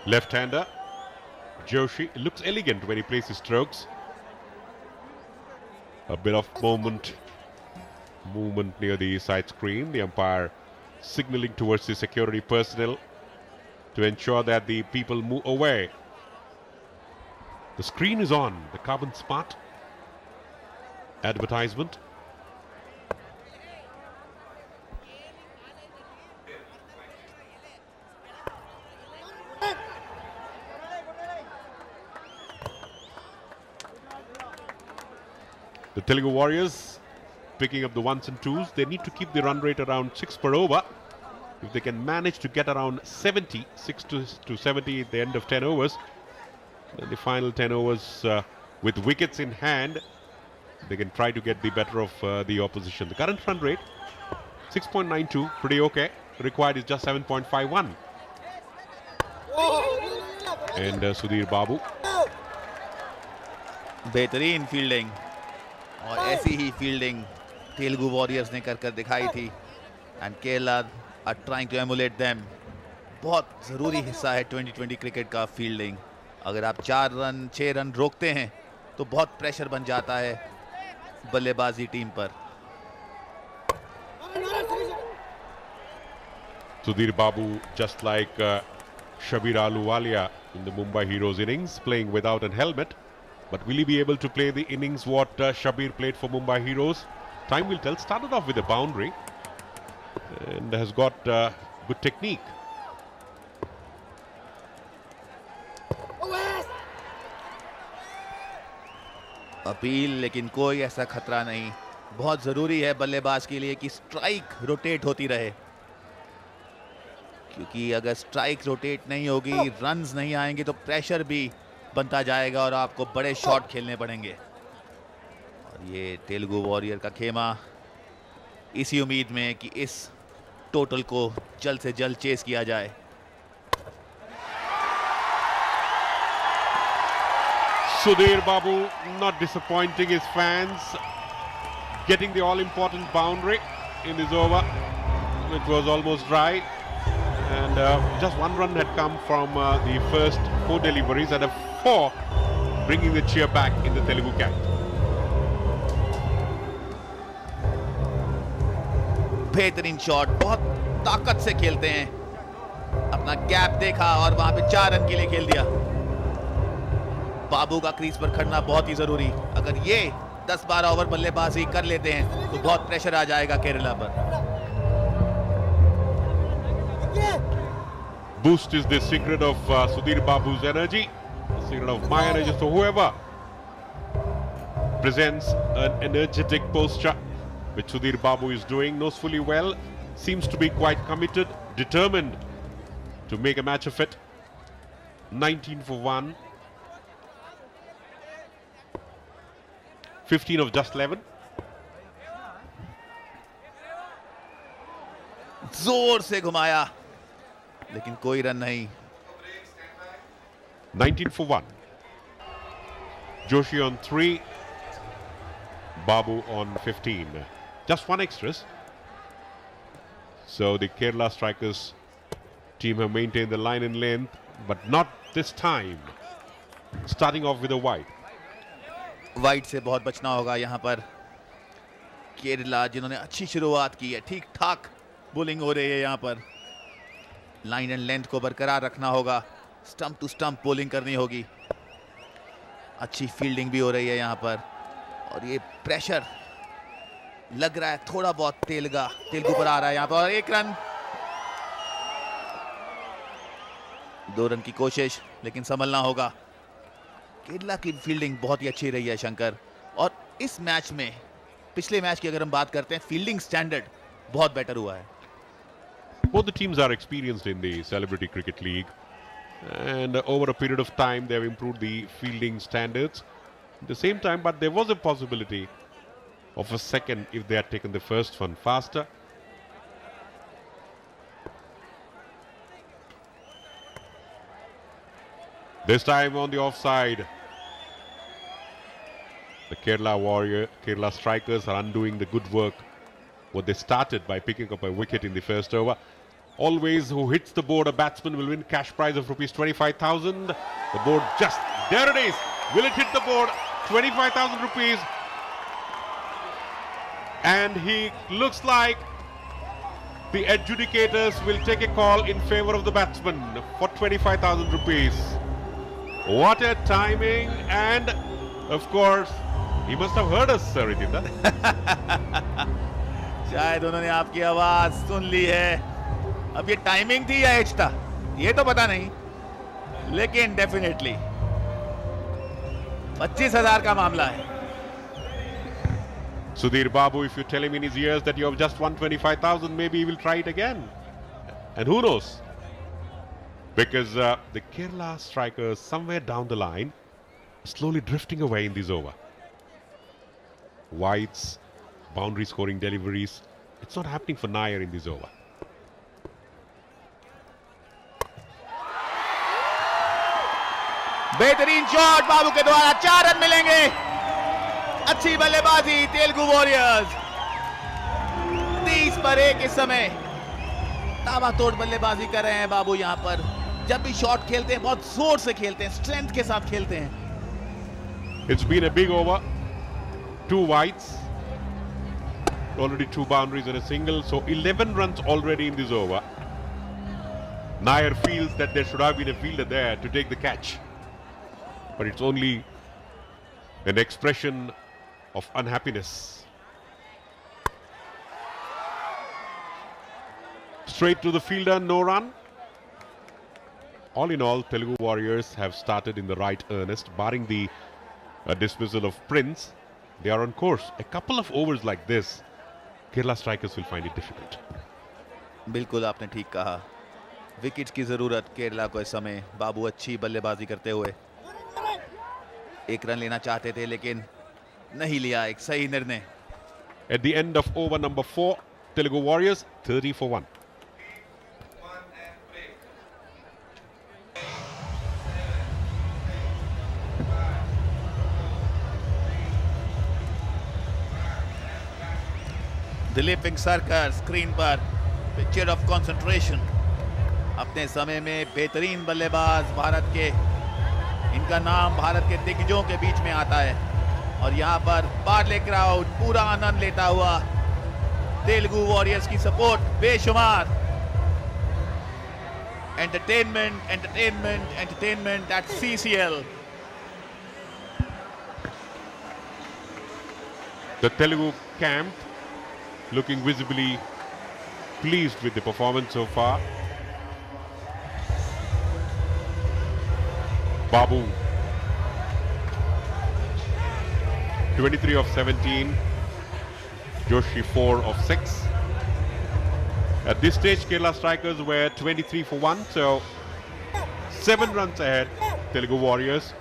Left-hander Joshi looks elegant when he plays his strokes. A bit of movement near the side screen. The umpire signaling towards the security personnel to ensure that the people move away. The screen is on. The Carbon Smart advertisement. The Telugu Warriors picking up the ones and twos. They need to keep the run rate around 6 per over. If they can manage to get around 70, 6 to 70 at the end of 10 overs, then the final 10 overs with wickets in hand, they can try to get the better of the opposition. The current run rate 6.92, pretty okay. Required is just 7.51. And Sudhir Babu. बेहतरीन fielding और ऐसी ही fielding Telugu warriors ने कर दिखाई थी and Kerala are trying to emulate them. बहुत ज़रूरी हिस्सा है 2020 क्रिकेट का फील्डिंग. अगर आप 4 रन 6 रन रोकते हैं तो बहुत प्रेशर बन जाता है बल्लेबाजी टीम पर. Sudhir Babu, just like Shabir Ahluwalia in the Mumbai Heroes innings, playing without a helmet. But will he be able to play the innings what Shabir played for Mumbai Heroes? Time will tell. Started off with a boundary and has got good technique. Appeal, लेकिन कोई ऐसा खतरा नहीं. बहुत ज़रूरी है बल्लेबाज के लिए कि स्ट्राइक रोटेट होती रहे, क्योंकि अगर स्ट्राइक रोटेट नहीं होगी, रन्स नहीं आएंगे तो प्रेशर भी बनता जाएगा और आपको बड़े शॉट खेलने पड़ेंगे. और ये तेलुगु वॉरियर का खेमा इसी उम्मीद में कि इस टोटल को जल्द से जल्द चेस किया जाए. Sudhir Babu not disappointing his fans, getting the all-important boundary in this over. It was almost dry, and just 1 run had come from the first 4 deliveries, and a 4 bringing the cheer back in the Telugu camp. बेहतरीन shot, बहुत ताकत से खेलते हैं. अपना gap देखा और वहां पे 4 रन के लिए खेल दिया. बाबू का क्रीज पर खड़ना बहुत ही जरूरी. अगर ये 10-12 ओवर बल्लेबाजी कर लेते हैं तो बहुत प्रेशर आ जाएगा केरला पर. Boost is the secret of Sudhir Babu's energy, the secret of my energy. So whoever presents an energetic posture, which Sudhir Babu is doing, knows fully well, seems to be quite committed, determined to make a match of it. 19 for 1. 15 of just 11. जोर से घुमाया लेकिन कोई run नहीं. 19 for 1. Joshi on 3. Babu on 15. Just 1 extras. So the Kerala strikers team have maintained the line and length, but not this time. Starting off with a wide. Wide से बहुत बचना होगा यहाँ पर. केरला जिन्होंने अच्छी शुरुआत की है, ठीक ठाक बॉलिंग हो रही है यहाँ पर. लाइन एंड लेंथ को बरकरार रखना होगा. स्टंप टू स्टंप बॉलिंग करनी होगी. अच्छी फील्डिंग भी हो रही है यहाँ पर. और ये प्रेशर लग रहा है थोड़ा बहुत तेलुगु पर आ रहा है यहाँ पर. और 1 रन, 2 रन की कोशिश, लेकिन संभलना होगा. केरला की फील्डिंग बहुत ही अच्छी रही है शंकर. और इस मैच में, पिछले मैच की अगर हम बात करते हैं, फील्डिंग स्टैंडर्ड बहुत बेटर हुआ है. Both the teams are experienced in the Celebrity Cricket League, and over a period of time they have improved the fielding standards. At the same time, but there was a possibility of a second if they had taken the first one faster. This time on the offside. The Kerala strikers are undoing the good work what they started by picking up a wicket in the first over. Always, who hits the board, a batsman will win cash prize of rupees 25,000. The board just, there it is. Will it hit the board? 25,000 rupees. And he looks like the adjudicators will take a call in favor of the batsman for 25,000 rupees. What a timing, and of course, he must have heard us, Sir Ritinda. शायद उन्होंने आपकी आवाज सुन ली है. अब ये timing थी या as था, ये तो पता नहीं, लेकिन डेफिनेटली 25,000 का मामला है. Sudhir Babu, if you tell him in his ears that you have just won 25,000, maybe he will try it again. And who knows? Because the Kerala strikers somewhere down the line slowly drifting away in this over. Wides, boundary scoring deliveries. It's not happening for Nair in this over. बेहतरीन shot बाबू के द्वारा, 4 run मिलेंगे. अच्छी बल्लेबाजी Telugu warriors. 30 पर 1 इस समय ताबड़तोड़ बल्लेबाजी कर रहे हैं बाबू. यहां पर जब भी शॉट खेलते हैं बहुत जोर से खेलते हैं, स्ट्रेंथ के साथ खेलते हैं. It's been a big over. 2 wides. Already 2 boundaries and a single. So 11 runs already in this over. Nair feels that there should have been a fielder there to take the catch. But it's only an expression of unhappiness. Straight to the fielder, no run. All in all, Telugu Warriors have started in the right earnest, barring the dismissal of Prince. They are on course. A couple of overs like this, Kerala strikers will find it difficult. बिल्कुल आपने ठीक कहा. Wickets की जरूरत केरला को इस समय. बाबू अच्छी बल्लेबाजी करते हुए 1 रन लेना चाहते थे, लेकिन नहीं लिया. एक सही निर्णय. At the end of over number 4, Telugu Warriors 30 for 1. Dilip Vengsarkar screen पर, पिक्चर ऑफ कंसंट्रेशन. अपने समय में बेहतरीन बल्लेबाज भारत के, इनका नाम भारत के दिग्गजों के बीच में आता है. और यहाँ पर पार्ले क्राउड पूरा आनंद लेता हुआ. तेलुगु वॉरियर्स की सपोर्ट बेशुमार. Entertainment entertainment entertainment at CCL. The Telugu camp looking visibly pleased with the performance so far. Babu 23 of 17, Joshi 4 of 6. At this stage, Kerala strikers were 23 for 1, so 7 runs ahead, Telugu Warriors.